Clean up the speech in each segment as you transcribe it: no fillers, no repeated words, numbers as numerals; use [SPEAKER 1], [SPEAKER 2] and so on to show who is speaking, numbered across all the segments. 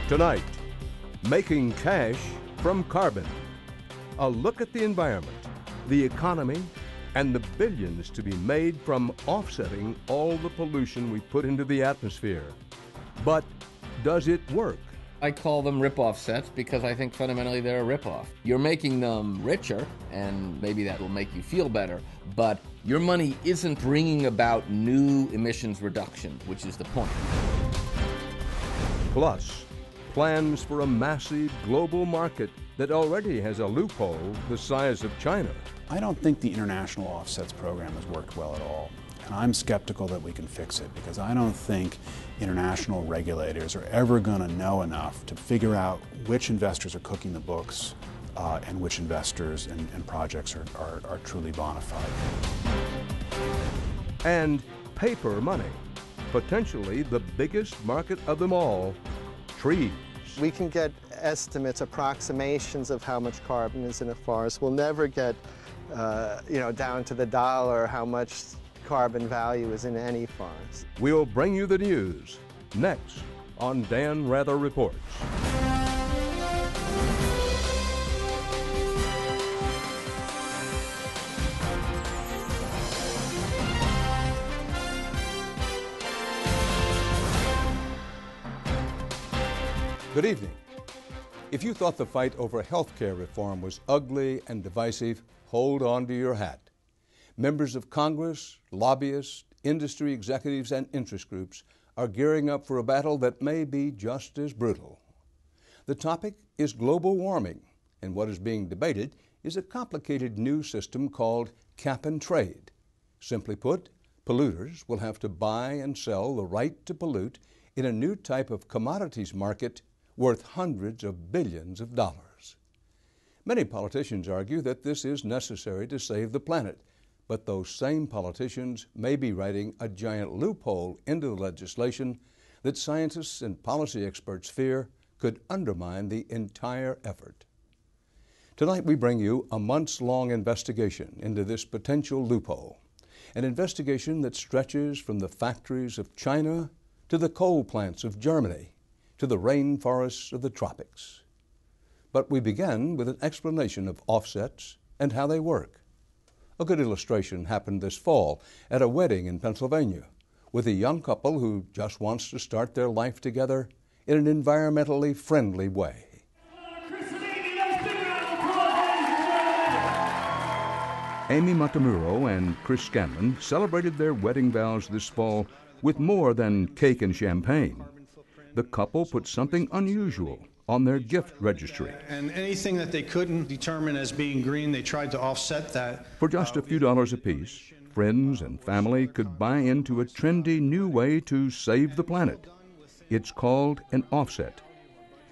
[SPEAKER 1] Tonight, making cash from carbon. A look at the environment, the economy, and the billions to be made from offsetting all the pollution we put into the atmosphere. But does it work?
[SPEAKER 2] I call them rip-off sets because I think fundamentally they're a rip-off. You're making them richer, and maybe that will make you feel better, but your money isn't bringing about new emissions reduction, which is the point.
[SPEAKER 1] Plus, plans for a massive global market that already has a loophole the size of China.
[SPEAKER 3] I don't think the international offsets program has worked well at all. And I'm skeptical that we can fix it because I don't think international regulators are ever going to know enough to figure out which investors are cooking the books and which investors and projects are truly bona fide.
[SPEAKER 1] And paper money, potentially the biggest market of them all, trees.
[SPEAKER 4] We can get estimates, approximations of how much carbon is in a forest. We'll never get, down to the dollar how much carbon value is in any forest.
[SPEAKER 1] We'll bring you the news next on Dan Rather Reports. Good evening. If you thought the fight over health care reform was ugly and divisive, hold on to your hat. Members of Congress, lobbyists, industry executives, and interest groups are gearing up for a battle that may be just as brutal. The topic is global warming, and what is being debated is a complicated new system called cap and trade. Simply put, polluters will have to buy and sell the right to pollute in a new type of commodities market worth hundreds of billions of dollars. Many politicians argue that this is necessary to save the planet, but those same politicians may be writing a giant loophole into the legislation that scientists and policy experts fear could undermine the entire effort. Tonight we bring you a months-long investigation into this potential loophole, an investigation that stretches from the factories of China to the coal plants of Germany to the rainforests of the tropics. But we begin with an explanation of offsets and how they work. A good illustration happened this fall at a wedding in Pennsylvania with a young couple who just wants to start their life together in an environmentally friendly way. Amy Matamuro and Chris Scanlon celebrated their wedding vows this fall with more than cake and champagne. The couple put something unusual on their gift registry.
[SPEAKER 5] And anything that they couldn't determine as being green, they tried to offset that.
[SPEAKER 1] For just a few dollars apiece, friends and family could buy into a trendy new way to save the planet. It's called an offset,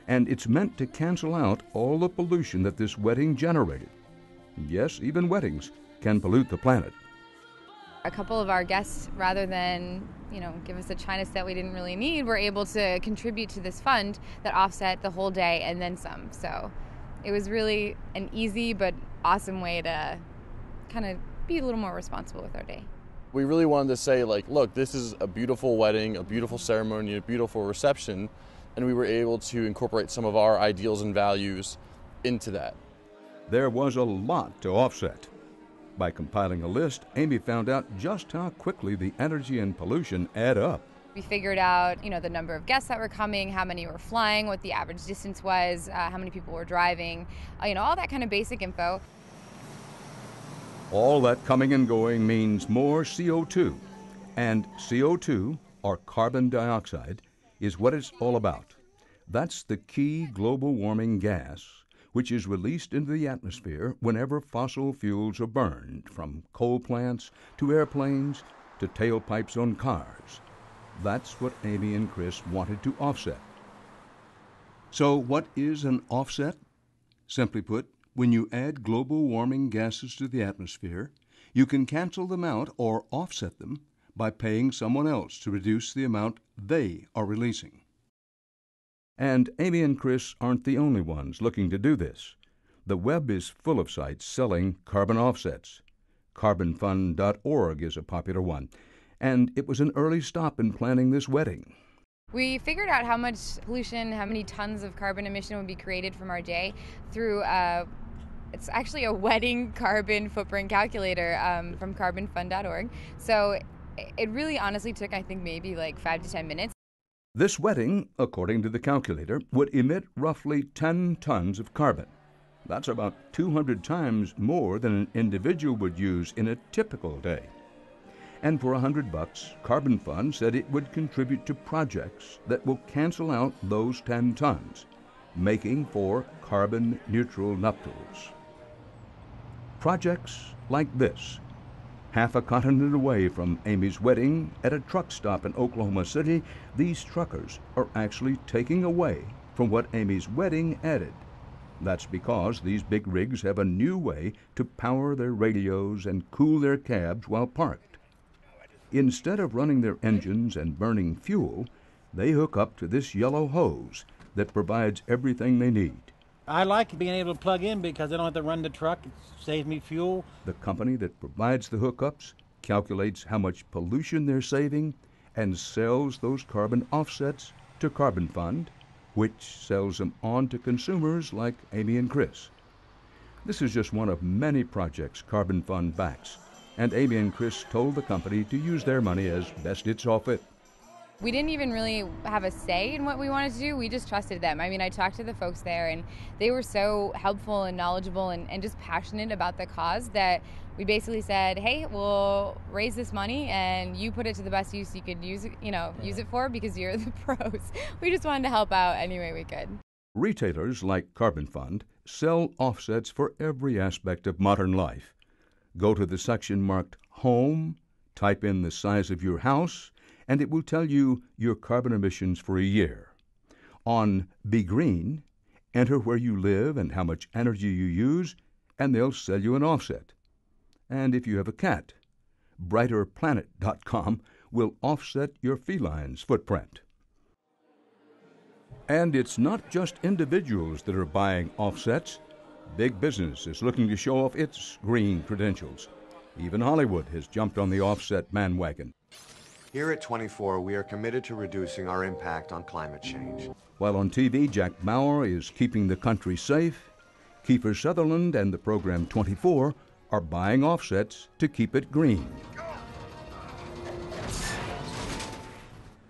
[SPEAKER 1] and it's meant to cancel out all the pollution that this wedding generated. Yes, even weddings can pollute the planet.
[SPEAKER 6] A couple of our guests, rather than give us a China set we didn't really need, were able to contribute to this fund that offset the whole day and then some. So it was really an easy but awesome way to kind of be a little more responsible with our day.
[SPEAKER 7] We really wanted to say, look, this is a beautiful wedding, a beautiful ceremony, a beautiful reception, and we were able to incorporate some of our ideals and values into that.
[SPEAKER 1] There was a lot to offset. By compiling a list, Amy found out just how quickly the energy and pollution add up.
[SPEAKER 6] We figured out, the number of guests that were coming, how many were flying, what the average distance was, how many people were driving, all that kind of basic info.
[SPEAKER 1] All that coming and going means more CO2. And CO2, or carbon dioxide, is what it's all about. That's the key global warming gas, which is released into the atmosphere whenever fossil fuels are burned, from coal plants to airplanes to tailpipes on cars. That's what Amy and Chris wanted to offset. So what is an offset? Simply put, when you add global warming gases to the atmosphere, you can cancel them out or offset them by paying someone else to reduce the amount they are releasing. And Amy and Chris aren't the only ones looking to do this. The web is full of sites selling carbon offsets. Carbonfund.org is a popular one, and it was an early stop in planning this wedding.
[SPEAKER 6] We figured out how much pollution, how many tons of carbon emission would be created from our day through it's actually a wedding carbon footprint calculator from carbonfund.org. So it really honestly took, I think, maybe like 5 to 10 minutes.
[SPEAKER 1] This wedding, according to the calculator, would emit roughly 10 tons of carbon. That's about 200 times more than an individual would use in a typical day. And for $100, Carbon Fund said it would contribute to projects that will cancel out those 10 tons, making for carbon-neutral nuptials. Projects like this. Half a continent away from Amy's wedding, at a truck stop in Oklahoma City, these truckers are actually taking away from what Amy's wedding added. That's because these big rigs have a new way to power their radios and cool their cabs while parked. Instead of running their engines and burning fuel, they hook up to this yellow hose that provides everything they need.
[SPEAKER 8] I like being able to plug in because I don't have to run the truck. It saves me fuel.
[SPEAKER 1] The company that provides the hookups calculates how much pollution they're saving and sells those carbon offsets to Carbon Fund, which sells them on to consumers like Amy and Chris. This is just one of many projects Carbon Fund backs, and Amy and Chris told the company to use their money as best it saw fit.
[SPEAKER 6] We didn't even really have a say in what we wanted to do. We just trusted them. I mean, I talked to the folks there, and they were so helpful and knowledgeable and just passionate about the cause that we basically said, hey, we'll raise this money and you put it to the best use you could use it for, because you're the pros. We just wanted to help out any way we could.
[SPEAKER 1] Retailers like Carbon Fund sell offsets for every aspect of modern life. Go to the section marked Home, type in the size of your house, and it will tell you your carbon emissions for a year. On Be Green, enter where you live and how much energy you use, and they'll sell you an offset. And if you have a cat, brighterplanet.com will offset your feline's footprint. And it's not just individuals that are buying offsets. Big business is looking to show off its green credentials. Even Hollywood has jumped on the offset bandwagon.
[SPEAKER 9] Here at 24, we are committed to reducing our impact on climate change.
[SPEAKER 1] While on TV, Jack Bauer is keeping the country safe, Kiefer Sutherland and the program 24 are buying offsets to keep it green.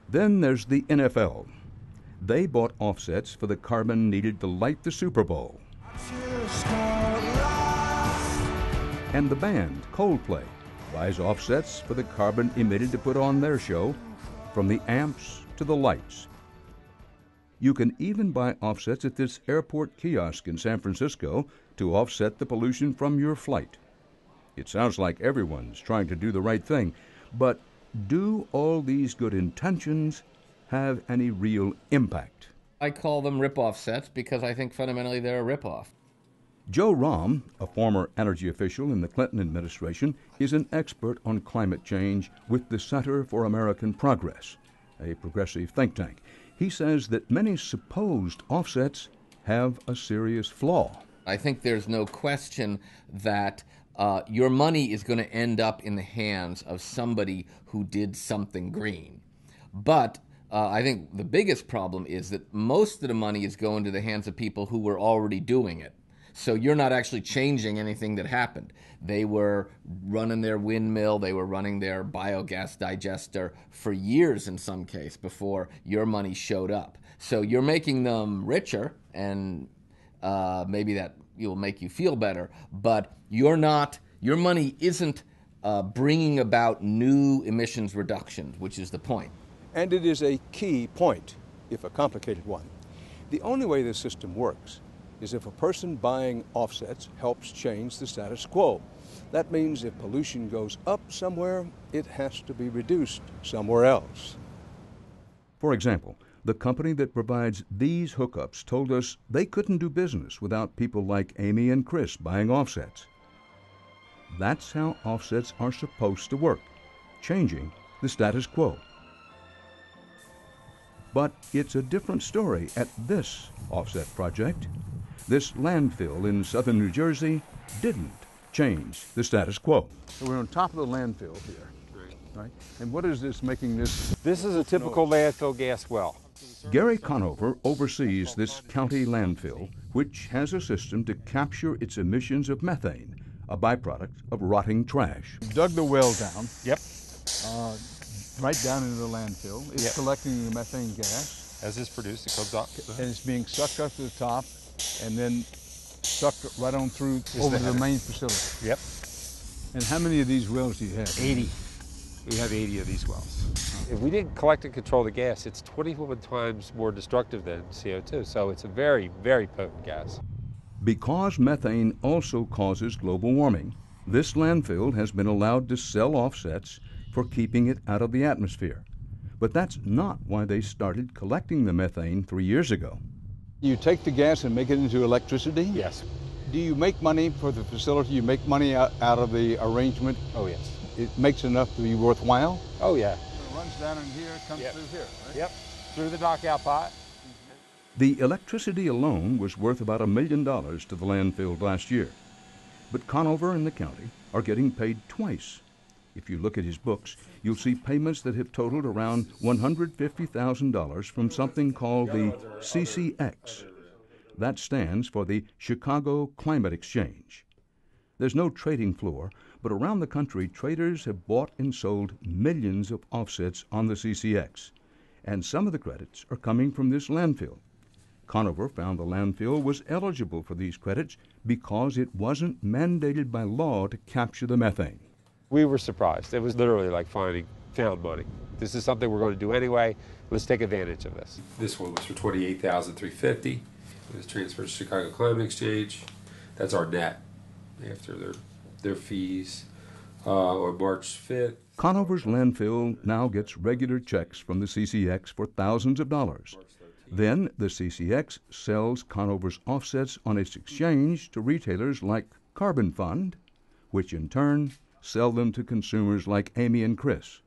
[SPEAKER 1] Then there's the NFL. They bought offsets for the carbon needed to light the Super Bowl. And the band, Coldplay, buys offsets for the carbon emitted to put on their show, from the amps to the lights. You can even buy offsets at this airport kiosk in San Francisco to offset the pollution from your flight. It sounds like everyone's trying to do the right thing, but do all these good intentions have any real impact?
[SPEAKER 2] I call them rip-off sets because I think fundamentally they're a rip-off.
[SPEAKER 1] Joe Rahm, a former energy official in the Clinton administration, is an expert on climate change with the Center for American Progress, a progressive think tank. He says that many supposed offsets have a serious flaw.
[SPEAKER 2] I think there's no question that your money is going to end up in the hands of somebody who did something green. But I think the biggest problem is that most of the money is going to the hands of people who were already doing it. So you're not actually changing anything that happened. They were running their windmill, they were running their biogas digester for years in some case before your money showed up. So you're making them richer, and maybe that will make you feel better, but your money isn't bringing about new emissions reductions, which is the point.
[SPEAKER 1] And it is a key point, if a complicated one. The only way this system works is if a person buying offsets helps change the status quo. That means if pollution goes up somewhere, it has to be reduced somewhere else. For example, the company that provides these hookups told us they couldn't do business without people like Amy and Chris buying offsets. That's how offsets are supposed to work, changing the status quo. But it's a different story at this offset project. This landfill in southern New Jersey didn't change the status quo. So we're on top of the landfill here.
[SPEAKER 10] Right.
[SPEAKER 1] Right. And what is this making this?
[SPEAKER 10] This is a typical landfill gas well.
[SPEAKER 1] Gary Conover oversees this county landfill, which has a system to capture its emissions of methane, a byproduct of rotting trash. You dug the well down.
[SPEAKER 10] Yep.
[SPEAKER 1] Right down into the landfill. It's
[SPEAKER 10] Yep.
[SPEAKER 1] collecting the methane gas.
[SPEAKER 10] As it's produced, it comes up.
[SPEAKER 1] And it's being sucked up to the top and then sucked right on through over to the main facility.
[SPEAKER 10] Yep.
[SPEAKER 1] And how many of these wells do you have?
[SPEAKER 10] 80. We have 80 of these wells. If we didn't collect and control the gas, it's 21 times more destructive than CO2. So it's a very, very potent gas.
[SPEAKER 1] Because methane also causes global warming, this landfill has been allowed to sell offsets for keeping it out of the atmosphere. But that's not why they started collecting the methane 3 years ago. You take the gas and make it into electricity?
[SPEAKER 10] Yes.
[SPEAKER 1] Do you make money for the facility? You make money out of the arrangement?
[SPEAKER 10] Oh, yes.
[SPEAKER 1] It makes enough to be worthwhile?
[SPEAKER 10] Oh, yeah.
[SPEAKER 1] It runs down in here, comes through here, right?
[SPEAKER 10] Yep. Through the knockout pot.
[SPEAKER 1] The electricity alone was worth about $1 million to the landfill last year. But Conover and the county are getting paid twice. If you look at his books, you'll see payments that have totaled around $150,000 from something called the CCX. That stands for the Chicago Climate Exchange. There's no trading floor, but around the country, traders have bought and sold millions of offsets on the CCX, and some of the credits are coming from this landfill. Conover found the landfill was eligible for these credits because it wasn't mandated by law to capture the methane.
[SPEAKER 10] We were surprised. It was literally like finding found money. This is something we're going to do anyway. Let's take advantage of this.
[SPEAKER 11] This one was for $28,350. It was transferred to Chicago Climate Exchange. That's our net after their fees on March 5th.
[SPEAKER 1] Conover's landfill now gets regular checks from the CCX for thousands of dollars. Then the CCX sells Conover's offsets on its exchange to retailers like Carbon Fund, which in turn sell them to consumers like Amy and Chris.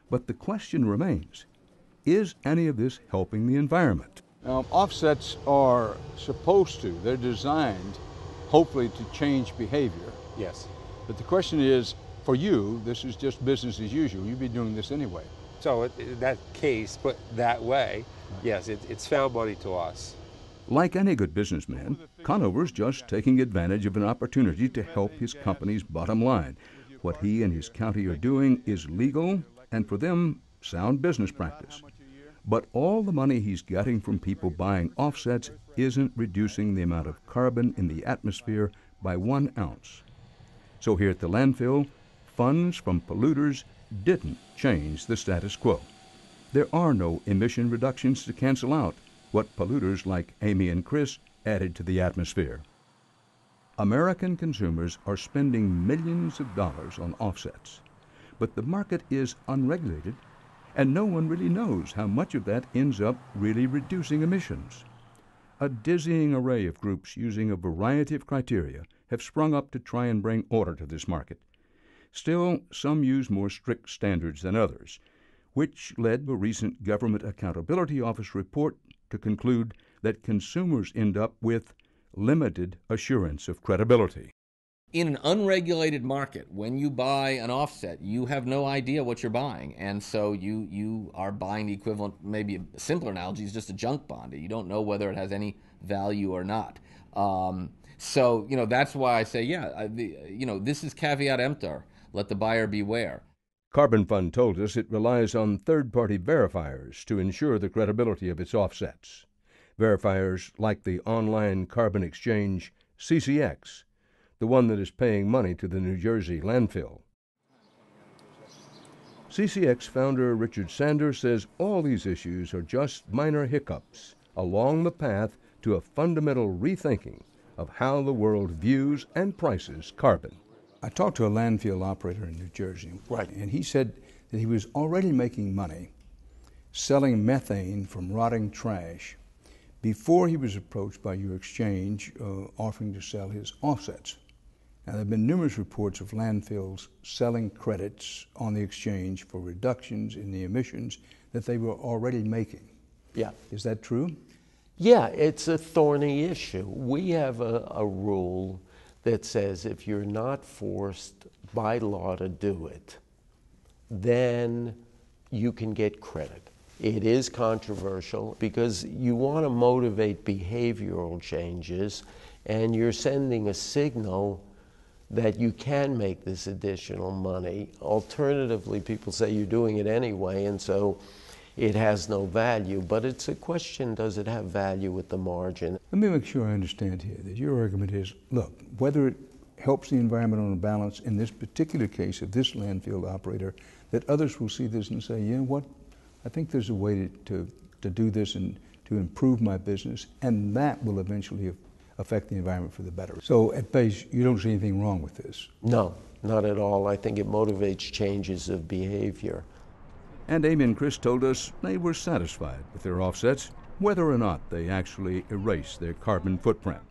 [SPEAKER 1] But the question remains, is any of this helping the environment? Offsets are supposed to, they're designed hopefully to change behavior.
[SPEAKER 10] Yes.
[SPEAKER 1] But the question is, for you, this is just business as usual. You'd be doing this anyway.
[SPEAKER 10] So in that case, put that way, yes, it's found money to us.
[SPEAKER 1] Like any good businessman, Conover's just taking advantage of an opportunity to help his company's bottom line. What he and his county are doing is legal and, for them, sound business practice. But all the money he's getting from people buying offsets isn't reducing the amount of carbon in the atmosphere by 1 ounce. So here at the landfill, funds from polluters didn't change the status quo. There are no emission reductions to cancel out what polluters like Amy and Chris added to the atmosphere. American consumers are spending millions of dollars on offsets, but the market is unregulated, and no one really knows how much of that ends up really reducing emissions. A dizzying array of groups using a variety of criteria have sprung up to try and bring order to this market. Still, some use more strict standards than others, which led a recent Government Accountability Office report to conclude that consumers end up with limited assurance of credibility.
[SPEAKER 2] In an unregulated market, when you buy an offset, you have no idea what you're buying. And so you are buying the equivalent, maybe a simpler analogy is just a junk bond. You don't know whether it has any value or not. So, that's why I say, this is caveat emptor. Let the buyer beware.
[SPEAKER 1] Carbon Fund told us it relies on third-party verifiers to ensure the credibility of its offsets. Verifiers like the online carbon exchange CCX, the one that is paying money to the New Jersey landfill. CCX founder Richard Sander says all these issues are just minor hiccups along the path to a fundamental rethinking of how the world views and prices carbon. I talked to a landfill operator in New Jersey, and he said that he was already making money selling methane from rotting trash before he was approached by your exchange offering to sell his offsets. Now, there have been numerous reports of landfills selling credits on the exchange for reductions in the emissions that they were already making.
[SPEAKER 12] Yeah.
[SPEAKER 1] Is that true?
[SPEAKER 12] Yeah, it's a thorny issue. We have a rule that says if you're not forced by law to do it, then you can get credit. It is controversial because you want to motivate behavioral changes, and you're sending a signal that you can make this additional money. Alternatively, people say you're doing it anyway, and so it has no value. But it's a question, does it have value at the margin?
[SPEAKER 1] Let me make sure I understand here that your argument is, look, whether it helps the environment on a balance in this particular case of this landfill operator, that others will see this and say, you know what, I think there's a way to do this and to improve my business, and that will eventually affect the environment for the better. So at base, you don't see anything wrong with this?
[SPEAKER 12] No, not at all. I think it motivates changes of behavior.
[SPEAKER 1] And Amy and Chris told us they were satisfied with their offsets, whether or not they actually erase their carbon footprint.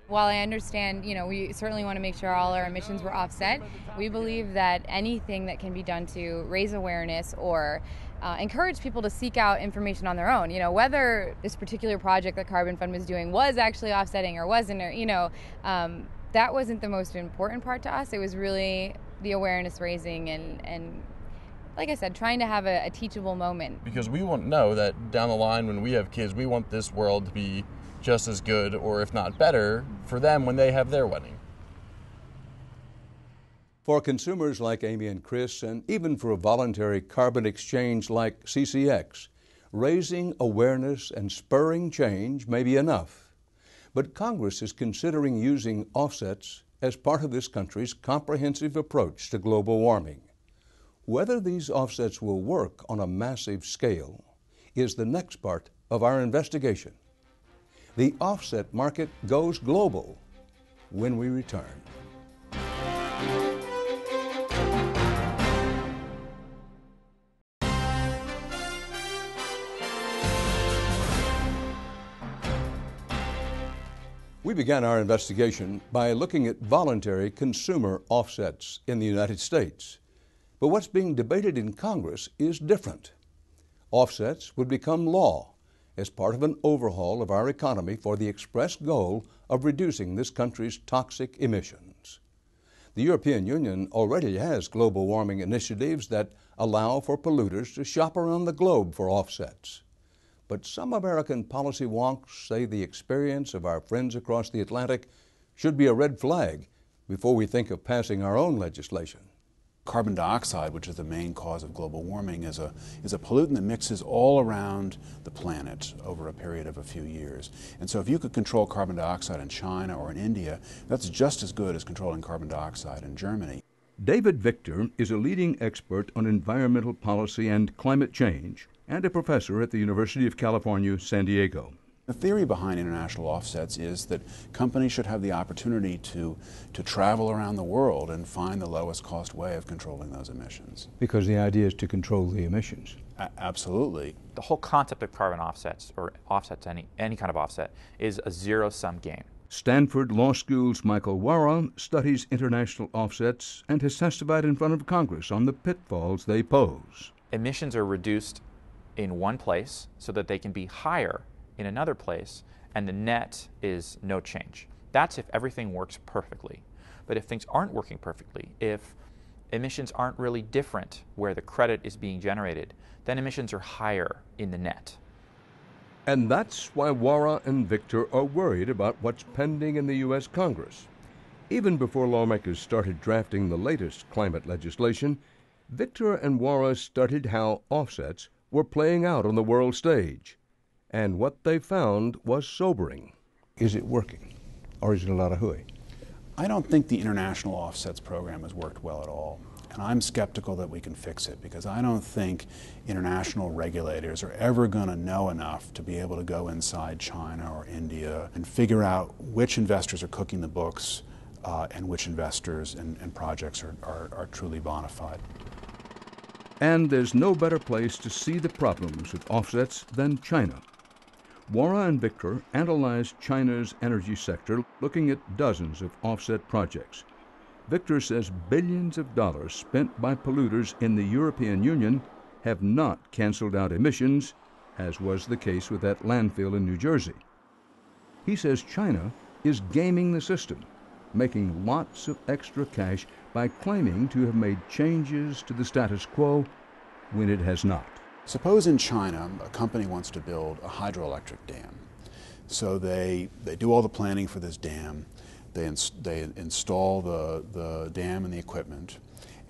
[SPEAKER 6] While I understand, we certainly want to make sure all our emissions were offset, we believe that anything that can be done to raise awareness or encourage people to seek out information on their own, whether this particular project that Carbon Fund was doing was actually offsetting or wasn't, or, that wasn't the most important part to us. It was really the awareness raising and like I said, trying to have a teachable moment.
[SPEAKER 7] Because we want to know that down the line when we have kids, we want this world to be just as good, or if not better, for them when they have their wedding.
[SPEAKER 1] For consumers like Amy and Chris, and even for a voluntary carbon exchange like CCX, raising awareness and spurring change may be enough. But Congress is considering using offsets as part of this country's comprehensive approach to global warming. Whether these offsets will work on a massive scale is the next part of our investigation. The offset market goes global when we return. We began our investigation by looking at voluntary consumer offsets in the United States. But what's being debated in Congress is different. Offsets would become law as part of an overhaul of our economy for the express goal of reducing this country's toxic emissions. The European Union already has global warming initiatives that allow for polluters to shop around the globe for offsets. But some American policy wonks say the experience of our friends across the Atlantic should be a red flag before we think of passing our own legislation.
[SPEAKER 3] Carbon dioxide, which is the main cause of global warming, is a pollutant that mixes all around the planet over a period of a few years. And so if you could control carbon dioxide in China or in India, that's just as good as controlling carbon dioxide in Germany.
[SPEAKER 1] David Victor is a leading expert on environmental policy and climate change and a professor at the University of California, San Diego.
[SPEAKER 3] The theory behind international offsets is that companies should have the opportunity to travel around the world and find the lowest cost way of controlling those emissions.
[SPEAKER 1] Because the idea is to control the emissions.
[SPEAKER 3] Absolutely.
[SPEAKER 13] The whole concept of carbon offsets, or offsets, any kind of offset, is a zero-sum game.
[SPEAKER 1] Stanford Law School's Michael Wara studies international offsets and has testified in front of Congress on the pitfalls they pose.
[SPEAKER 13] Emissions are reduced in one place so that they can be higher in another place, and the net is no change. That's if everything works perfectly. But if things aren't working perfectly, if emissions aren't really different where the credit is being generated, then emissions are higher in the net.
[SPEAKER 1] And that's why Wara and Victor are worried about what's pending in the U.S. Congress. Even before lawmakers started drafting the latest climate legislation, Victor and Wara studied how offsets were playing out on the world stage. And what they found was sobering. Is it working, or is it a lot of hooey?
[SPEAKER 3] I don't think the international offsets program has worked well at all. And I'm skeptical that we can fix it because I don't think international regulators are ever going to know enough to be able to go inside China or India and figure out which investors are cooking the books and which investors and projects are truly bona fide.
[SPEAKER 1] And there's no better place to see the problems with offsets than China. Wara and Victor analyzed China's energy sector, looking at dozens of offset projects. Victor says billions of dollars spent by polluters in the European Union have not canceled out emissions, as was the case with that landfill in New Jersey. He says China is gaming the system, making lots of extra cash by claiming to have made changes to the status quo when it has not.
[SPEAKER 3] Suppose in China a company wants to build a hydroelectric dam. So they do all the planning for this dam, they install the dam and the equipment,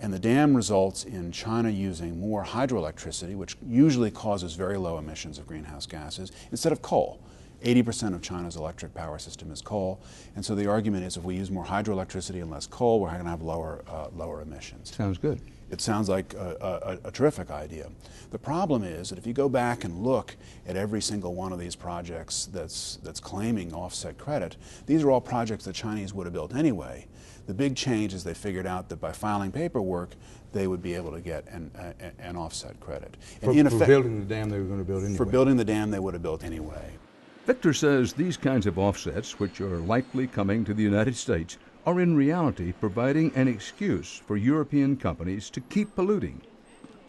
[SPEAKER 3] and the dam results in China using more hydroelectricity, which usually causes very low emissions of greenhouse gases, instead of coal. 80% of China's electric power system is coal, and so the argument is if we use more hydroelectricity and less coal, we're going to have lower emissions.
[SPEAKER 1] Sounds good.
[SPEAKER 3] It sounds like a terrific idea. The problem is that if you go back and look at every single one of these projects that's claiming offset credit, these are all projects the Chinese would have built anyway. The big change is they figured out that by filing paperwork, they would be able to get an offset credit.
[SPEAKER 1] For building the dam they were going to build anyway.
[SPEAKER 3] For building the dam they would have built anyway.
[SPEAKER 1] Victor says these kinds of offsets, which are likely coming to the United States, are in reality providing an excuse for European companies to keep polluting,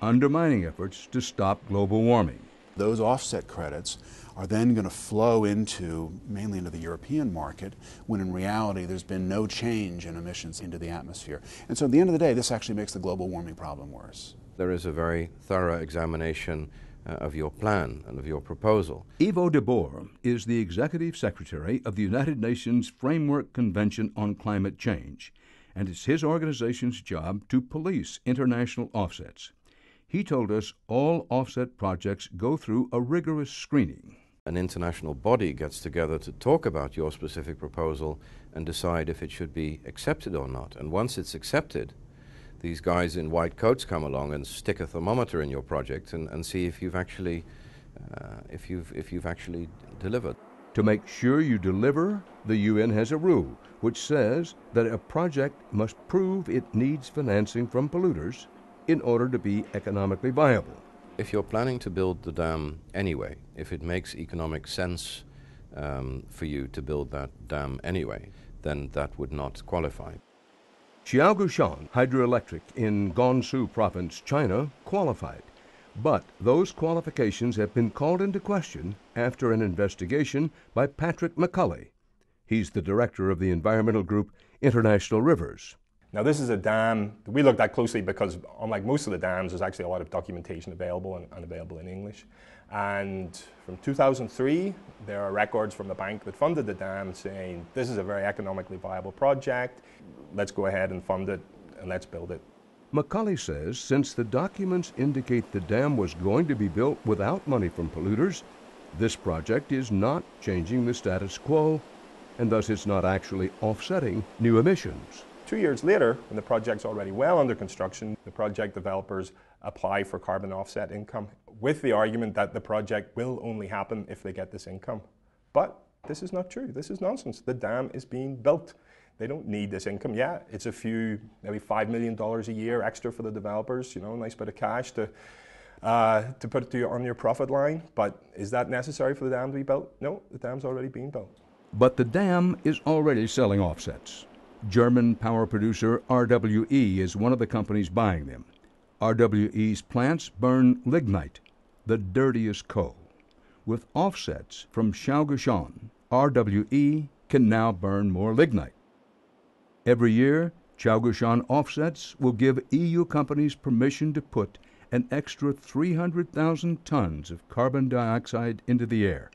[SPEAKER 1] undermining efforts to stop global warming.
[SPEAKER 3] Those offset credits are then going to flow mainly into the European market, when in reality there's been no change in emissions into the atmosphere. And so at the end of the day, this actually makes the global warming problem worse.
[SPEAKER 14] There is a very thorough examination of your plan and of your proposal.
[SPEAKER 1] Ivo de Boer is the Executive Secretary of the United Nations Framework Convention on Climate Change, and it's his organization's job to police international offsets. He told us all offset projects go through a rigorous screening.
[SPEAKER 14] An international body gets together to talk about your specific proposal and decide if it should be accepted or not. And once it's accepted, these guys in white coats come along and stick a thermometer in your project and see if you've actually delivered.
[SPEAKER 1] To make sure you deliver, the UN has a rule which says that a project must prove it needs financing from polluters in order to be economically viable.
[SPEAKER 14] If you're planning to build the dam anyway, if it makes economic sense for you to build that dam anyway, then that would not qualify.
[SPEAKER 1] Xiaogushan Hydroelectric in Gansu Province, China, qualified. But those qualifications have been called into question after an investigation by Patrick McCulley. He's the director of the environmental group International Rivers.
[SPEAKER 15] Now this is a dam that we looked at closely because unlike most of the dams, there's actually a lot of documentation available and available in English. And from 2003, there are records from the bank that funded the dam saying this is a very economically viable project, let's go ahead and fund it and let's build it.
[SPEAKER 1] McCulley says since the documents indicate the dam was going to be built without money from polluters, this project is not changing the status quo, and thus it's not actually offsetting new emissions.
[SPEAKER 15] 2 years later, when the project's already well under construction, the project developers apply for carbon offset income with the argument that the project will only happen if they get this income. But this is not true. This is nonsense. The dam is being built. They don't need this income. Yeah, it's a few, maybe $5 million a year extra for the developers, you know, a nice bit of cash to put on your profit line. But is that necessary for the dam to be built? No, the dam's already being built.
[SPEAKER 1] But the dam is already selling offsets. German power producer RWE is one of the companies buying them. RWE's plants burn lignite, the dirtiest coal. With offsets from Xiaogushan, RWE can now burn more lignite. Every year, Xiaogushan offsets will give EU companies permission to put an extra 300,000 tons of carbon dioxide into the air.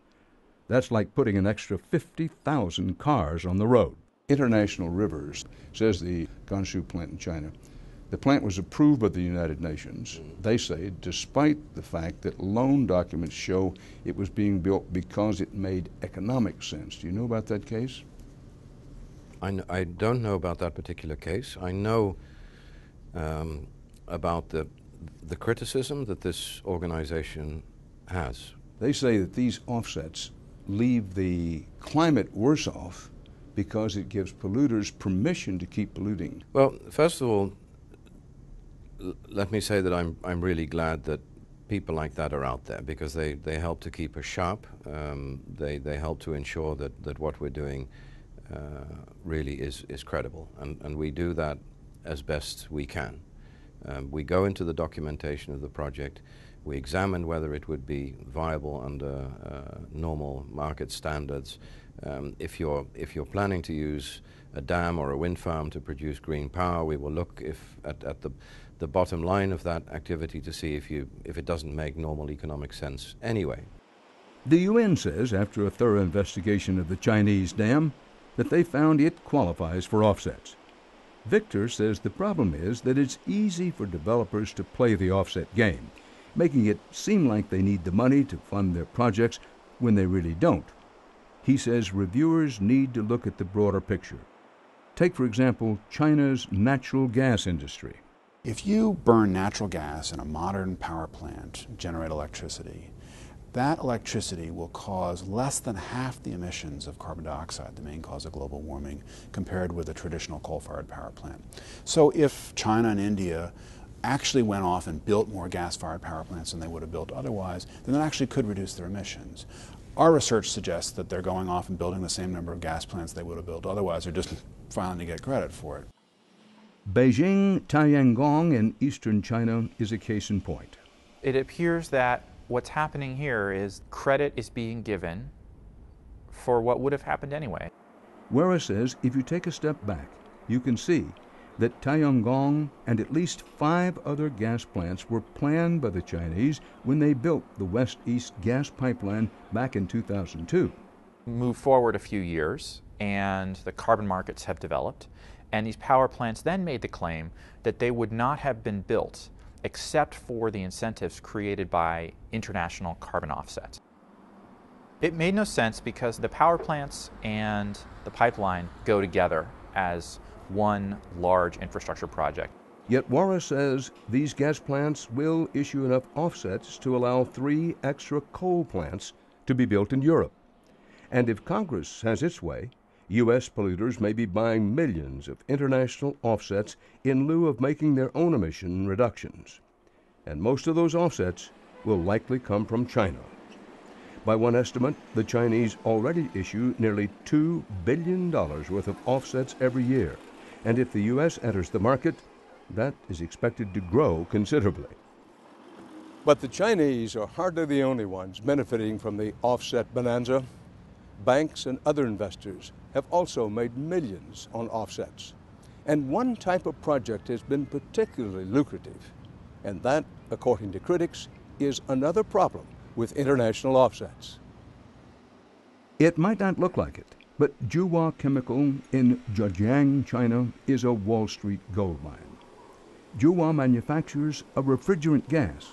[SPEAKER 1] That's like putting an extra 50,000 cars on the road. International Rivers says the Gansu plant in China, the plant was approved by the United Nations, they say, despite the fact that loan documents show it was being built because it made economic sense. Do you know about that case?
[SPEAKER 14] I don't know about that particular case. I know about the criticism that this organization has.
[SPEAKER 1] They say that these offsets leave the climate worse off because it gives polluters permission to keep polluting.
[SPEAKER 14] Well, first of all, let me say that I'm really glad that people like that are out there, because they help to keep us sharp. They help to ensure that what we're doing really is credible, and we do that as best we can. We go into the documentation of the project. We examined whether it would be viable under normal market standards. If you're planning to use a dam or a wind farm to produce green power, we will look at the bottom line of that activity to see if it doesn't make normal economic sense anyway.
[SPEAKER 1] The UN says, after a thorough investigation of the Chinese dam, that they found it qualifies for offsets. Victor says the problem is that it's easy for developers to play the offset game, making it seem like they need the money to fund their projects when they really don't. He says reviewers need to look at the broader picture. Take, for example, China's natural gas industry.
[SPEAKER 3] If you burn natural gas in a modern power plant and generate electricity, that electricity will cause less than half the emissions of carbon dioxide, the main cause of global warming, compared with a traditional coal-fired power plant. So if China and India actually went off and built more gas-fired power plants than they would have built otherwise, then that actually could reduce their emissions. Our research suggests that they're going off and building the same number of gas plants they would have built otherwise, or just filing to get credit for it.
[SPEAKER 1] Beijing Taiyangong in eastern China is a case in point.
[SPEAKER 13] It appears that what's happening here is credit is being given for what would have happened anyway.
[SPEAKER 1] Wera says if you take a step back, you can see that Taiyangong and at least 5 other gas plants were planned by the Chinese when they built the West-East gas pipeline back in 2002.
[SPEAKER 13] Move forward a few years, and the carbon markets have developed, and these power plants then made the claim that they would not have been built except for the incentives created by international carbon offsets. It made no sense because the power plants and the pipeline go together as one large infrastructure project.
[SPEAKER 1] Yet Wara says these gas plants will issue enough offsets to allow 3 extra coal plants to be built in Europe. And if Congress has its way, U.S. polluters may be buying millions of international offsets in lieu of making their own emission reductions. And most of those offsets will likely come from China. By one estimate, the Chinese already issue nearly $2 billion worth of offsets every year. And if the U.S. enters the market, that is expected to grow considerably. But the Chinese are hardly the only ones benefiting from the offset bonanza. Banks and other investors have also made millions on offsets. And one type of project has been particularly lucrative. And that, according to critics, is another problem with international offsets. It might not look like it, but Juhua Chemical in Zhejiang, China, is a Wall Street gold mine. Juhua manufactures a refrigerant gas.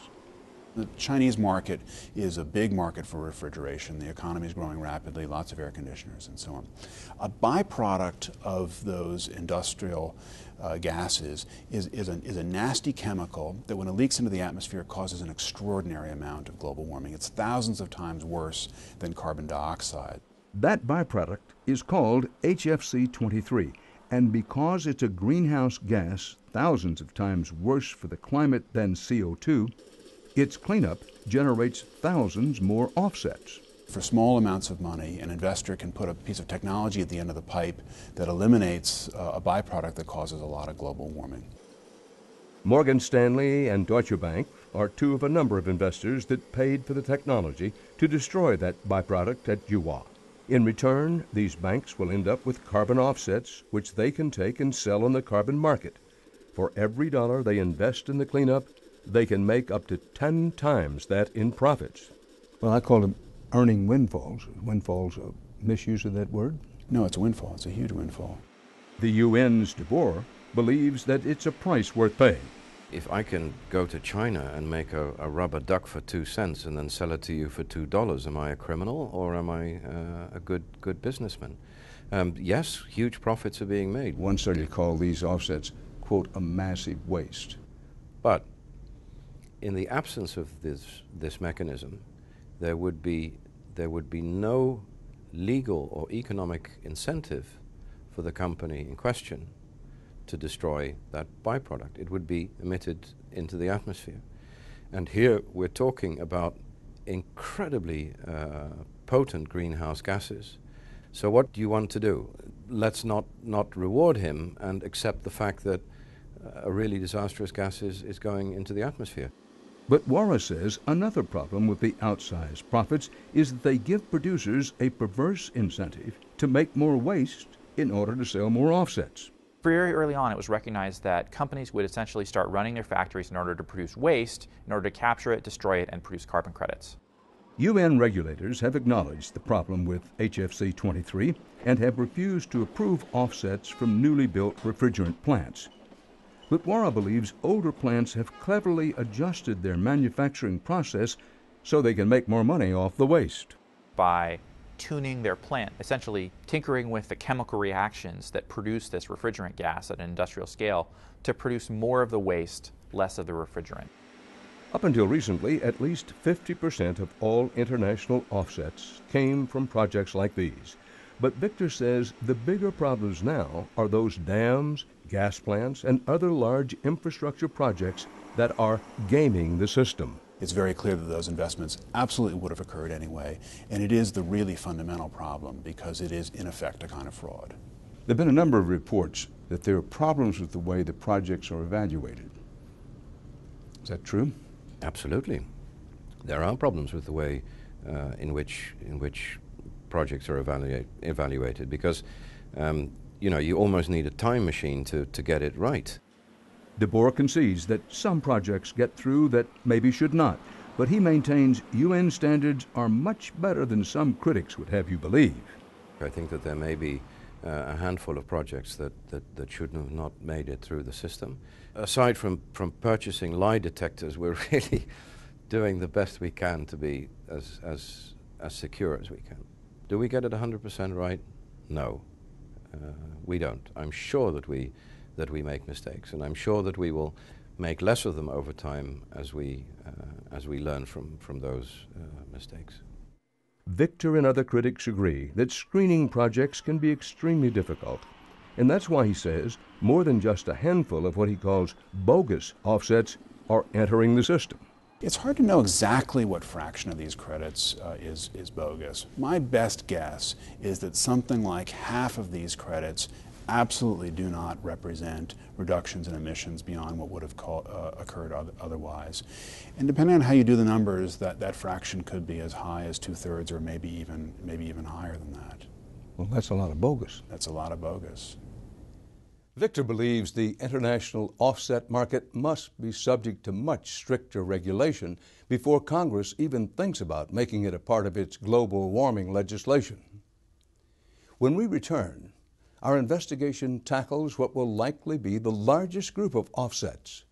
[SPEAKER 3] The Chinese market is a big market for refrigeration. The economy is growing rapidly, lots of air conditioners and so on. A byproduct of those industrial gases is a nasty chemical that when it leaks into the atmosphere causes an extraordinary amount of global warming. It's thousands of times worse than carbon dioxide.
[SPEAKER 1] That byproduct is called HFC 23, and because it's a greenhouse gas thousands of times worse for the climate than CO2, its cleanup generates thousands more offsets.
[SPEAKER 3] For small amounts of money, an investor can put a piece of technology at the end of the pipe that eliminates a byproduct that causes a lot of global warming.
[SPEAKER 1] Morgan Stanley and Deutsche Bank are 2 of a number of investors that paid for the technology to destroy that byproduct at Juhua. In return, these banks will end up with carbon offsets, which they can take and sell on the carbon market. For every dollar they invest in the cleanup, they can make up to 10 times that in profits. Well, I call them earning windfalls. Windfalls a misuse of that word?
[SPEAKER 3] No, it's a windfall. It's a huge windfall.
[SPEAKER 1] The UN's DeBoer believes that it's a price worth paying.
[SPEAKER 14] If I can go to China and make a rubber duck for 2 cents and then sell it to you for $2, am I a criminal or am I a good businessman? Yes, huge profits are being made.
[SPEAKER 1] One study called these offsets, quote, a massive waste.
[SPEAKER 14] But in the absence of this mechanism, there would be no legal or economic incentive for the company in question to destroy that byproduct. It would be emitted into the atmosphere. And here we're talking about incredibly potent greenhouse gases. So what do you want to do? Let's not reward him and accept the fact that a really disastrous gas is going into the atmosphere.
[SPEAKER 1] But Wara says another problem with the outsized profits is that they give producers a perverse incentive to make more waste in order to sell more offsets.
[SPEAKER 13] Very early on, it was recognized that companies would essentially start running their factories in order to produce waste, in order to capture it, destroy it, and produce carbon credits.
[SPEAKER 1] UN regulators have acknowledged the problem with HFC 23 and have refused to approve offsets from newly built refrigerant plants. But Wara believes older plants have cleverly adjusted their manufacturing process so they can make more money off the waste.
[SPEAKER 13] By tuning their plant, essentially tinkering with the chemical reactions that produce this refrigerant gas at an industrial scale to produce more of the waste, less of the refrigerant.
[SPEAKER 1] Up until recently, at least 50% of all international offsets came from projects like these. But Victor says the bigger problems now are those dams, gas plants, and other large infrastructure projects that are gaming the system.
[SPEAKER 3] It's very clear that those investments absolutely would have occurred anyway, and it is the really fundamental problem because it is, in effect, a kind of fraud.
[SPEAKER 1] There have been a number of reports that there are problems with the way the projects are evaluated. Is that true?
[SPEAKER 14] Absolutely. There are problems with the way in which projects are evaluated because you almost need a time machine to get it right.
[SPEAKER 1] De Boer concedes that some projects get through that maybe should not, but he maintains UN standards are much better than some critics would have you believe.
[SPEAKER 14] I think that there may be a handful of projects that should have not made it through the system. Aside from purchasing lie detectors, we're really doing the best we can to be as secure as we can. Do we get it 100% right? No, we don't. I'm sure that we make mistakes, and I'm sure that we will make less of them over time as we learn from those mistakes.
[SPEAKER 1] Victor and other critics agree that screening projects can be extremely difficult, and that's why he says more than just a handful of what he calls bogus offsets are entering the system.
[SPEAKER 3] It's hard to know exactly what fraction of these credits is bogus. My best guess is that something like half of these credits absolutely do not represent reductions in emissions beyond what would have occurred otherwise. And depending on how you do the numbers, that fraction could be as high as 2/3 or maybe even higher than that.
[SPEAKER 1] Well, that's a lot of bogus.
[SPEAKER 3] That's a lot of bogus.
[SPEAKER 1] Victor believes the international offset market must be subject to much stricter regulation before Congress even thinks about making it a part of its global warming legislation. When we return, our investigation tackles what will likely be the largest group of offsets.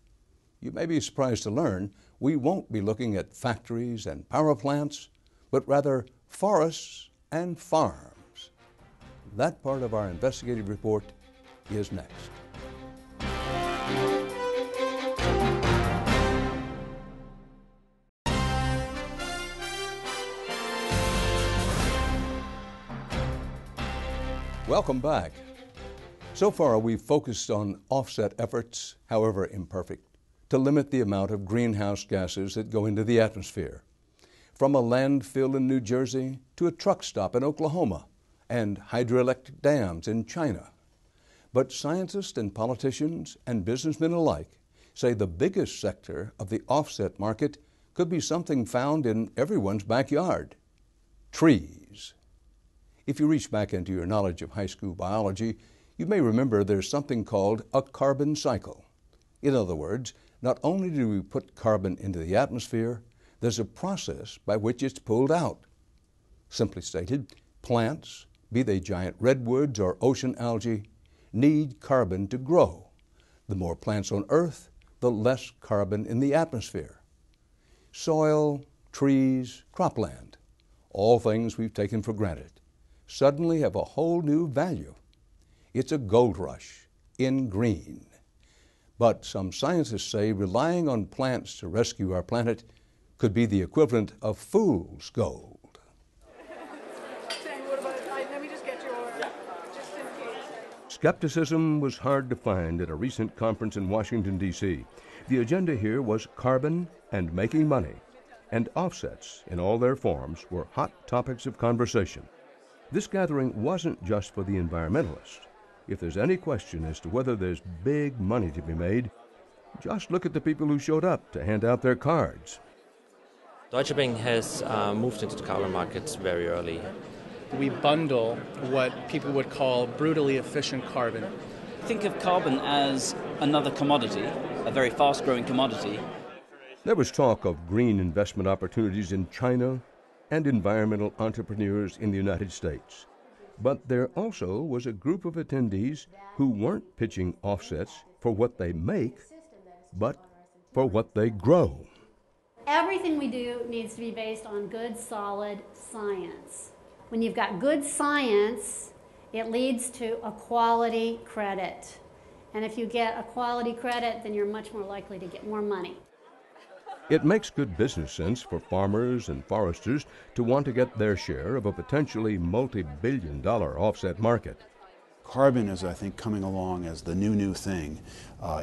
[SPEAKER 1] You may be surprised to learn we won't be looking at factories and power plants, but rather forests and farms. That part of our investigative report is next. Welcome back. So far, we've focused on offset efforts, however imperfect, to limit the amount of greenhouse gases that go into the atmosphere. From a landfill in New Jersey to a truck stop in Oklahoma and hydroelectric dams in China. But scientists and politicians and businessmen alike say the biggest sector of the offset market could be something found in everyone's backyard: trees. If you reach back into your knowledge of high school biology, you may remember there's something called a carbon cycle. In other words, not only do we put carbon into the atmosphere, there's a process by which it's pulled out. Simply stated, plants, be they giant redwoods or ocean algae, need carbon to grow. The more plants on Earth, the less carbon in the atmosphere. Soil, trees, cropland, all things we've taken for granted, suddenly have a whole new value. It's a gold rush in green. But some scientists say relying on plants to rescue our planet could be the equivalent of fool's gold. Skepticism was hard to find at a recent conference in Washington, D.C. The agenda here was carbon and making money, and offsets in all their forms were hot topics of conversation. This gathering wasn't just for the environmentalists. If there's any question as to whether there's big money to be made, Just look at the people who showed up to hand out their cards.
[SPEAKER 16] Deutsche Bank has moved into the carbon markets very early.
[SPEAKER 17] We bundle what people would call brutally efficient carbon.
[SPEAKER 18] Think of carbon as another commodity, a very fast-growing commodity.
[SPEAKER 1] There was talk of green investment opportunities in China and environmental entrepreneurs in the United States. But there also was a group of attendees who weren't pitching offsets for what they make, but for what they grow.
[SPEAKER 19] Everything we do needs to be based on good, solid science. When you've got good science, it leads to a quality credit. And if you get a quality credit, then you're much more likely to get more money.
[SPEAKER 1] It makes good business sense for farmers and foresters to want to get their share of a potentially multi-billion-dollar offset market.
[SPEAKER 3] Carbon is, I think, coming along as the new thing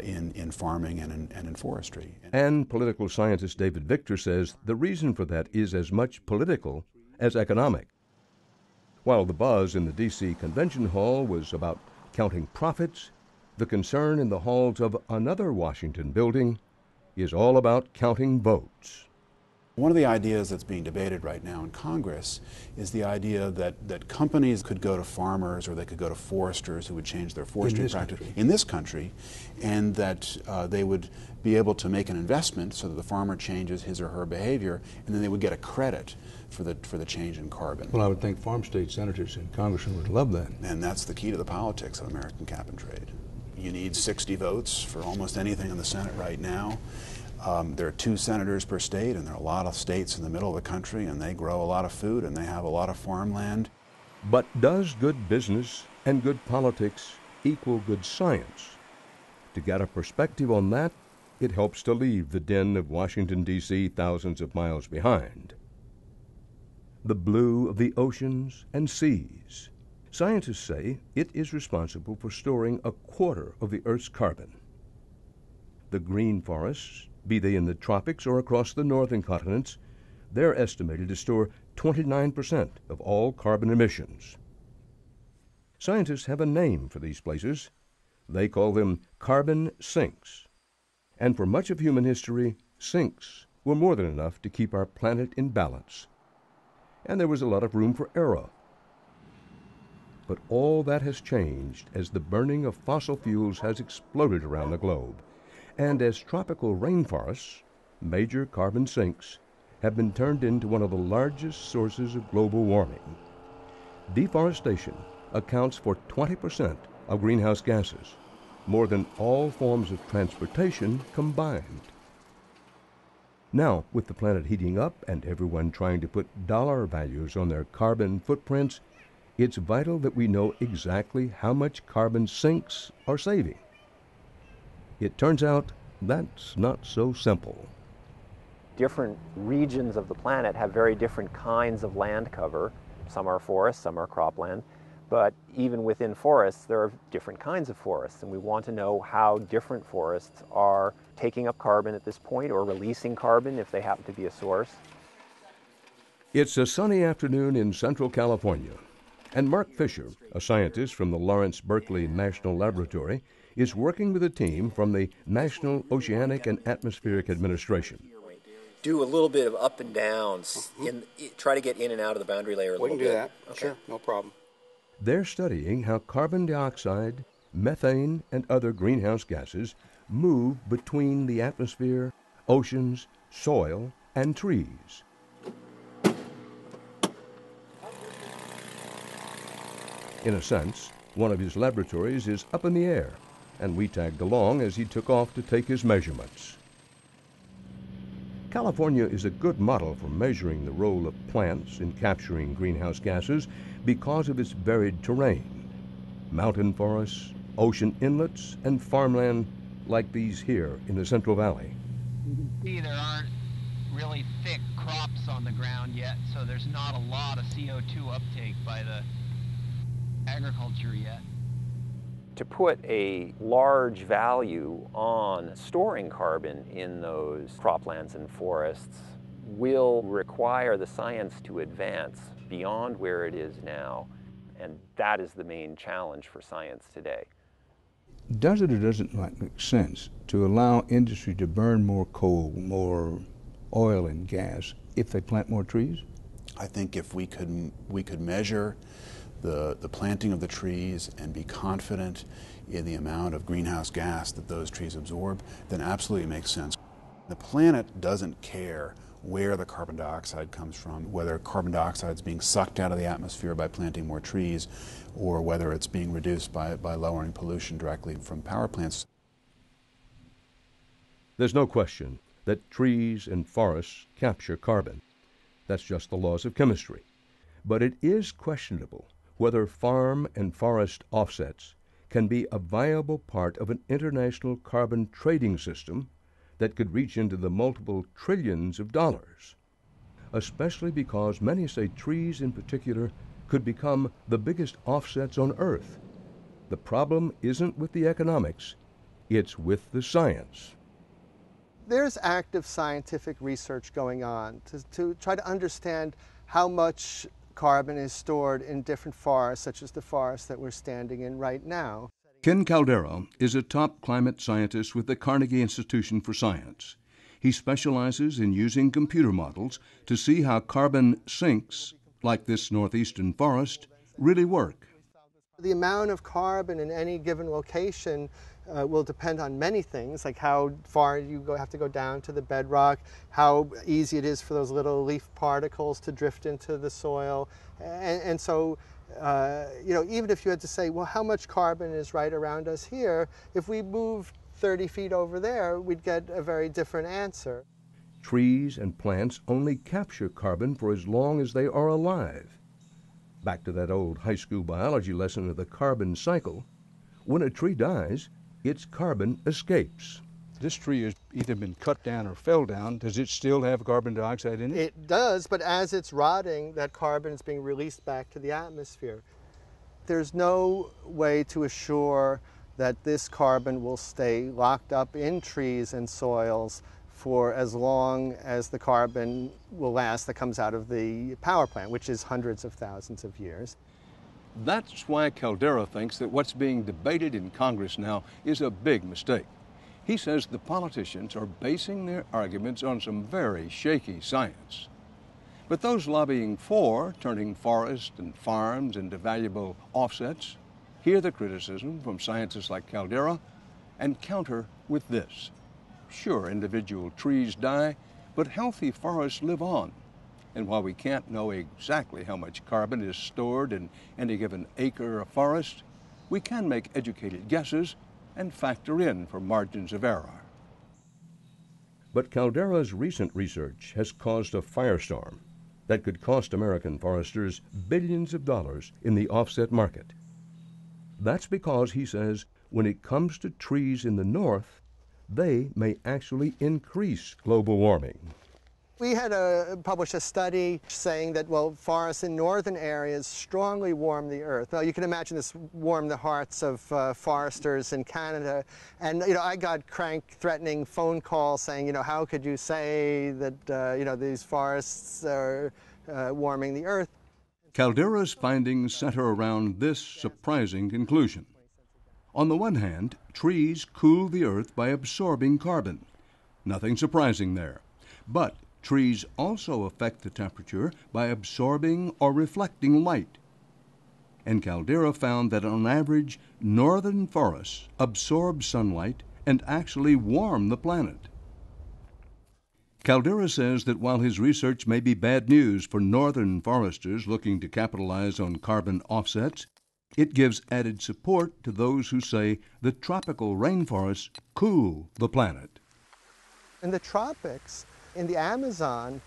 [SPEAKER 3] in farming and in forestry.
[SPEAKER 1] And political scientist David Victor says the reason for that is as much political as economic. While the buzz in the D.C. Convention Hall was about counting profits, the concern in the halls of another Washington building is all about counting votes.
[SPEAKER 3] One of the ideas that's being debated right now in Congress is the idea that companies could go to farmers or they could go to foresters who would change their forestry practice in this country, and that they would be able to make an investment so that the farmer changes his or her behavior, and then they would get a credit for the change in carbon.
[SPEAKER 1] Well, I would think farm state senators and congressmen would love that.
[SPEAKER 3] And that's the key to the politics of American cap and trade. You need 60 votes for almost anything in the Senate right now. There are 2 senators per state, and there are a lot of states in the middle of the country, and they grow a lot of food, and they have a lot of farmland.
[SPEAKER 1] But does good business and good politics equal good science? To get a perspective on that, it helps to leave the din of Washington, D.C. thousands of miles behind. The blue of the oceans and seas. Scientists say it is responsible for storing 1/4 of the Earth's carbon. The green forests, be they in the tropics or across the northern continents, they're estimated to store 29% of all carbon emissions. Scientists have a name for these places. They call them carbon sinks. And for much of human history, sinks were more than enough to keep our planet in balance. And there was a lot of room for error. But all that has changed as the burning of fossil fuels has exploded around the globe, and as tropical rainforests, major carbon sinks, have been turned into one of the largest sources of global warming. Deforestation accounts for 20% of greenhouse gases, more than all forms of transportation combined. Now, with the planet heating up and everyone trying to put dollar values on their carbon footprints, it's vital that we know exactly how much carbon sinks are saving. It turns out that's not so simple.
[SPEAKER 20] Different regions of the planet have very different kinds of land cover. Some are forests, some are cropland. But even within forests, there are different kinds of forests, and we want to know how different forests are taking up carbon at this point or releasing carbon if they happen to be a source.
[SPEAKER 1] It's a sunny afternoon in Central California, and Mark Fisher, a scientist from the Lawrence Berkeley National Laboratory, is working with a team from the National Oceanic and Atmospheric Administration.
[SPEAKER 21] Do a little bit of up and downs, try to get in and out of the boundary layer a little bit.
[SPEAKER 22] We can do that, okay. Sure, no problem.
[SPEAKER 1] They're studying how carbon dioxide, methane, and other greenhouse gases move between the atmosphere, oceans, soil, and trees. In a sense, one of his laboratories is up in the air, and we tagged along as he took off to take his measurements. California is a good model for measuring the role of plants in capturing greenhouse gases because of its varied terrain. Mountain forests, ocean inlets, and farmland like these here in the Central Valley.
[SPEAKER 23] You can see there aren't really thick crops on the ground yet, so there's not a lot of CO2 uptake by the agriculture yet.
[SPEAKER 20] To put a large value on storing carbon in those croplands and forests will require the science to advance beyond where it is now, and that is the main challenge for science today.
[SPEAKER 1] Does it or doesn't make sense to allow industry to burn more coal, more oil and gas if they plant more trees?
[SPEAKER 3] I think if we could measure the planting of the trees and be confident in the amount of greenhouse gas that those trees absorb, then absolutely it makes sense. The planet doesn't care where the carbon dioxide comes from, whether carbon dioxide is being sucked out of the atmosphere by planting more trees, or whether it's being reduced by lowering pollution directly from power plants.
[SPEAKER 1] There's no question that trees and forests capture carbon. That's just the laws of chemistry. But it is questionable whether farm and forest offsets can be a viable part of an international carbon trading system that could reach into the multiple trillions of dollars, especially because many say trees in particular could become the biggest offsets on Earth. The problem isn't with the economics, it's with the science.
[SPEAKER 4] There's active scientific research going on to try to understand how much carbon is stored in different forests, such as the forest that we're standing in right now.
[SPEAKER 1] Ken Caldera is a top climate scientist with the Carnegie Institution for Science. He specializes in using computer models to see how carbon sinks, like this northeastern forest, really work.
[SPEAKER 4] The amount of carbon in any given location will depend on many things, like how far you have to go down to the bedrock, how easy it is for those little leaf particles to drift into the soil, and so even if you had to say, well, how much carbon is right around us here, if we moved 30 feet over there, we'd get a very different answer.
[SPEAKER 1] Trees and plants only capture carbon for as long as they are alive. Back to that old high school biology lesson of the carbon cycle. When a tree dies, its carbon escapes. This tree has either been cut down or fell down. Does it still have carbon dioxide in it?
[SPEAKER 4] It does, but as it's rotting, that carbon is being released back to the atmosphere. There's no way to assure that this carbon will stay locked up in trees and soils for as long as the carbon will last that comes out of the power plant, which is hundreds of thousands of years.
[SPEAKER 1] That's why Caldera thinks that what's being debated in Congress now is a big mistake. He says the politicians are basing their arguments on some very shaky science. But those lobbying for turning forests and farms into valuable offsets hear the criticism from scientists like Caldera and counter with this. Sure, individual trees die, but healthy forests live on. And while we can't know exactly how much carbon is stored in any given acre of forest, we can make educated guesses and factor in for margins of error. But Caldera's recent research has caused a firestorm that could cost American foresters billions of dollars in the offset market. That's because, he says, when it comes to trees in the north, they may actually increase global warming.
[SPEAKER 4] We had published a study saying that, well, forests in northern areas strongly warm the earth. Well, you can imagine this warmed the hearts of foresters in Canada. And, I got threatening phone calls saying, how could you say that, these forests are warming the earth?
[SPEAKER 1] Caldera's findings center around this surprising conclusion. On the one hand, trees cool the earth by absorbing carbon. Nothing surprising there. But trees also affect the temperature by absorbing or reflecting light. And Caldera found that on average, northern forests absorb sunlight and actually warm the planet. Caldera says that while his research may be bad news for northern foresters looking to capitalize on carbon offsets, it gives added support to those who say the tropical rainforests cool the planet.
[SPEAKER 4] In the tropics, in the Amazon,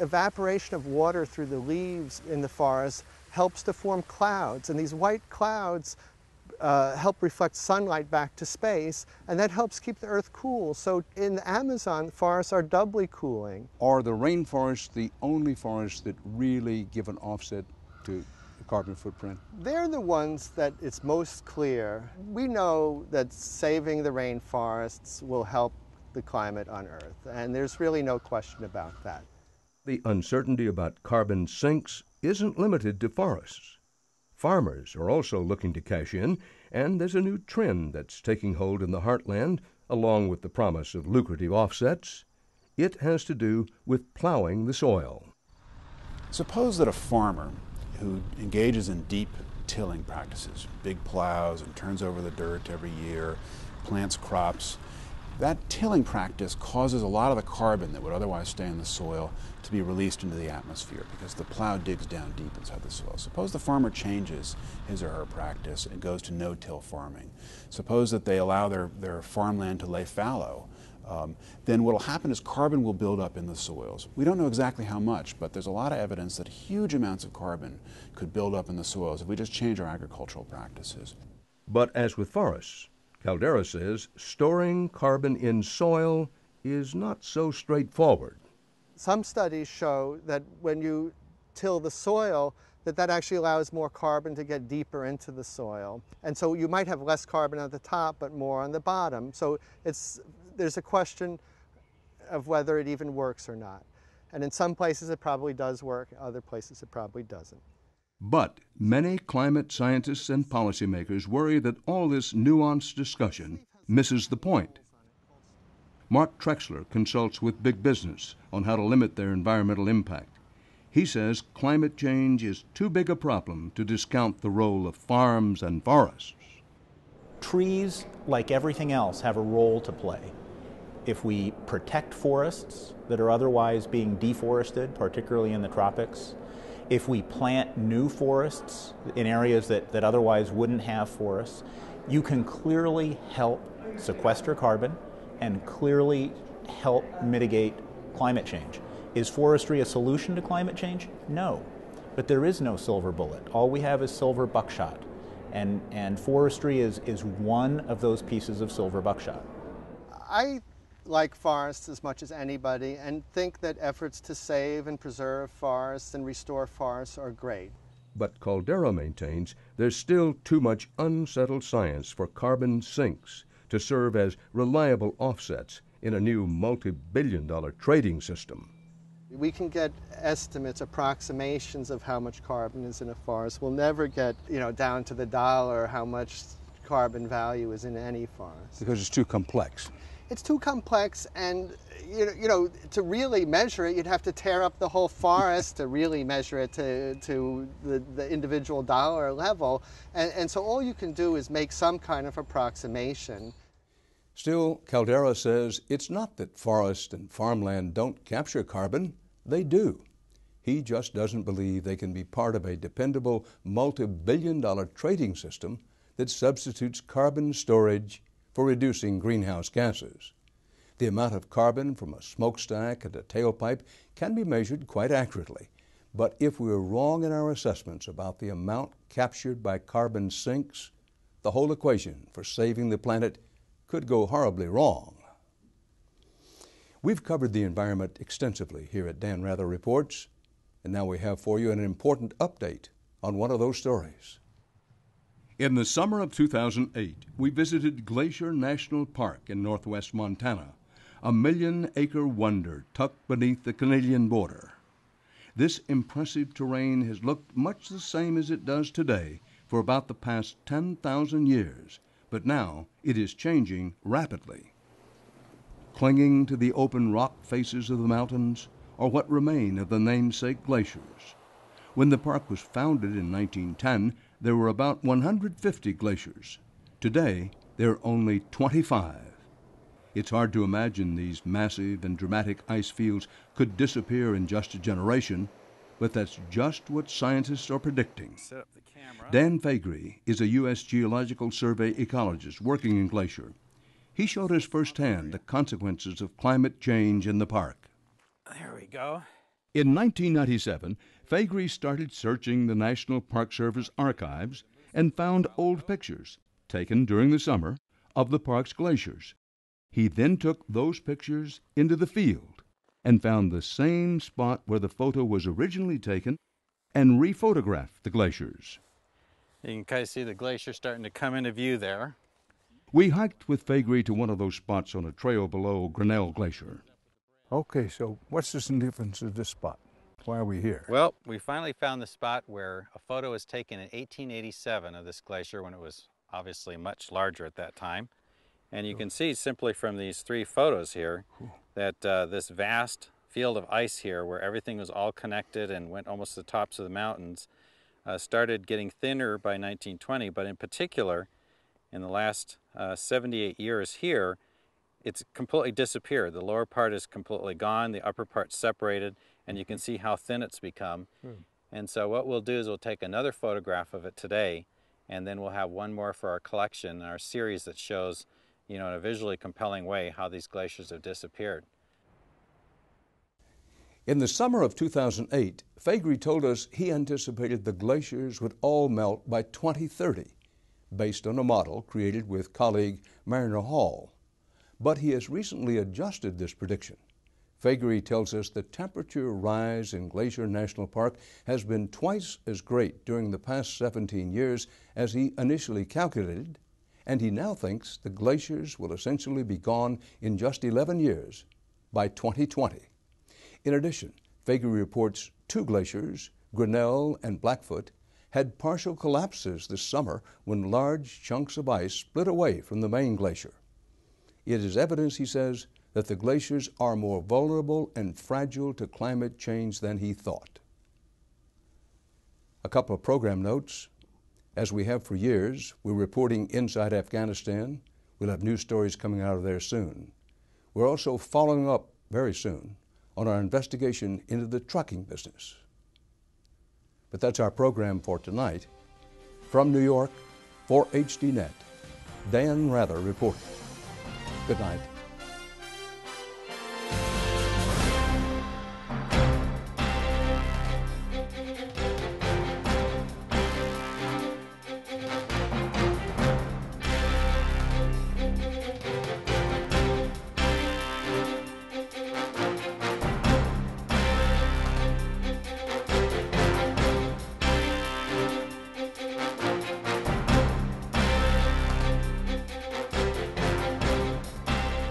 [SPEAKER 4] evaporation of water through the leaves in the forest helps to form clouds, and these white clouds help reflect sunlight back to space, and that helps keep the earth cool. So in the Amazon, forests are doubly cooling.
[SPEAKER 1] Are the rainforests the only forests that really give an offset to the carbon footprint?
[SPEAKER 4] They're the ones that it's most clear. We know that saving the rainforests will help the climate on Earth, and there's really no question about that.
[SPEAKER 1] The uncertainty about carbon sinks isn't limited to forests. Farmers are also looking to cash in And there's a new trend that's taking hold in the heartland, along with the promise of lucrative offsets. It has to do with plowing the soil.
[SPEAKER 3] Suppose that a farmer who engages in deep tilling practices, big plows and turns over the dirt every year, plants crops, that tilling practice causes a lot of the carbon that would otherwise stay in the soil to be released into the atmosphere because the plow digs down deep inside the soil. Suppose the farmer changes his or her practice and goes to no-till farming. Suppose that they allow their farmland to lay fallow. Then what will happen is carbon will build up in the soils. We don't know exactly how much, but there's a lot of evidence that huge amounts of carbon could build up in the soils if we just change our agricultural practices.
[SPEAKER 1] But as with forests, Caldera says storing carbon in soil is not so straightforward.
[SPEAKER 4] Some studies show that when you till the soil, that actually allows more carbon to get deeper into the soil. And so you might have less carbon at the top, but more on the bottom. So there's a question of whether it even works or not. And in some places it probably does work, other places it probably doesn't.
[SPEAKER 1] But many climate scientists and policymakers worry that all this nuanced discussion misses the point. Mark Trexler consults with big business on how to limit their environmental impact. He says climate change is too big a problem to discount the role of farms and forests.
[SPEAKER 5] Trees, like everything else, have a role to play. If we protect forests that are otherwise being deforested, particularly in the tropics, if we plant new forests in areas that otherwise wouldn't have forests, you can clearly help sequester carbon and clearly help mitigate climate change. Is forestry a solution to climate change? No. But there is no silver bullet. All we have is silver buckshot. And forestry is one of those pieces of silver buckshot.
[SPEAKER 4] I like forests as much as anybody and think that efforts to save and preserve forests and restore forests are great.
[SPEAKER 1] But Caldera maintains there's still too much unsettled science for carbon sinks to serve as reliable offsets in a new multi-billion-dollar trading system.
[SPEAKER 4] We can get estimates, approximations of how much carbon is in a forest. We'll never get, down to the dollar how much carbon value is in any forest.
[SPEAKER 1] Because it's too complex.
[SPEAKER 4] It's too complex, and to really measure it, you'd have to tear up the whole forest to really measure it to the individual dollar level. And so all you can do is make some kind of approximation.
[SPEAKER 1] Still, Caldera says it's not that forest and farmland don't capture carbon. They do. He just doesn't believe they can be part of a dependable multi-billion-dollar trading system that substitutes carbon storage for reducing greenhouse gases. The amount of carbon from a smokestack and a tailpipe can be measured quite accurately. But if we're wrong in our assessments about the amount captured by carbon sinks, the whole equation for saving the planet could go horribly wrong. We've covered the environment extensively here at Dan Rather Reports, and now we have for you an important update on one of those stories. In the summer of 2008, we visited Glacier National Park in northwest Montana, a million-acre wonder tucked beneath the Canadian border. This impressive terrain has looked much the same as it does today for about the past 10,000 years, but now it is changing rapidly. Clinging to the open rock faces of the mountains are what remain of the namesake glaciers. When the park was founded in 1910, there were about 150 glaciers. Today, there are only 25. It's hard to imagine these massive and dramatic ice fields could disappear in just a generation, but that's just what scientists are predicting. Dan Faegre is a U.S. Geological Survey ecologist working in Glacier. He showed us firsthand the consequences of climate change in the park.
[SPEAKER 8] There we go.
[SPEAKER 1] In 1997, Faegre started searching the National Park Service archives and found old pictures, taken during the summer, of the park's glaciers. He then took those pictures into the field and found the same spot where the photo was originally taken and rephotographed the glaciers.
[SPEAKER 8] You can kind of see the glacier starting to come into view there.
[SPEAKER 1] We hiked with Faegre to one of those spots on a trail below Grinnell Glacier.
[SPEAKER 22] Okay, so what's the significance of this spot? Why are we here?
[SPEAKER 8] Well, we finally found the spot where a photo was taken in 1887 of this glacier when it was obviously much larger at that time. And you can see simply from these 3 photos here that this vast field of ice here, where everything was all connected and went almost to the tops of the mountains, started getting thinner by 1920, but in particular, in the last 78 years here, it's completely disappeared. The lower part is completely gone, the upper part's separated, and you can see how thin it's become. And so what we'll do is we'll take another photograph of it today, and then we'll have one more for our collection, our series that shows, in a visually compelling way how these glaciers have disappeared.
[SPEAKER 1] In the summer of 2008, Faegre told us he anticipated the glaciers would all melt by 2030, based on a model created with colleague Mariner Hall. But he has recently adjusted this prediction. Faegre tells us the temperature rise in Glacier National Park has been twice as great during the past 17 years as he initially calculated, and he now thinks the glaciers will essentially be gone in just 11 years, by 2020. In addition, Faegre reports 2 glaciers, Grinnell and Blackfoot, had partial collapses this summer when large chunks of ice split away from the main glacier. It is evidence, he says, that the glaciers are more vulnerable and fragile to climate change than he thought. A couple of program notes. As we have for years, we're reporting inside Afghanistan. We'll have news stories coming out of there soon. We're also following up very soon on our investigation into the trucking business. But that's our program for tonight. From New York, for HDNet, Dan Rather reporting. Good night.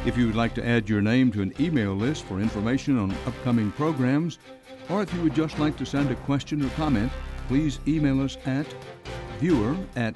[SPEAKER 22] If you would like to add your name to an email list for information on upcoming programs, or if you would just like to send a question or comment, please email us at viewer@hd.net.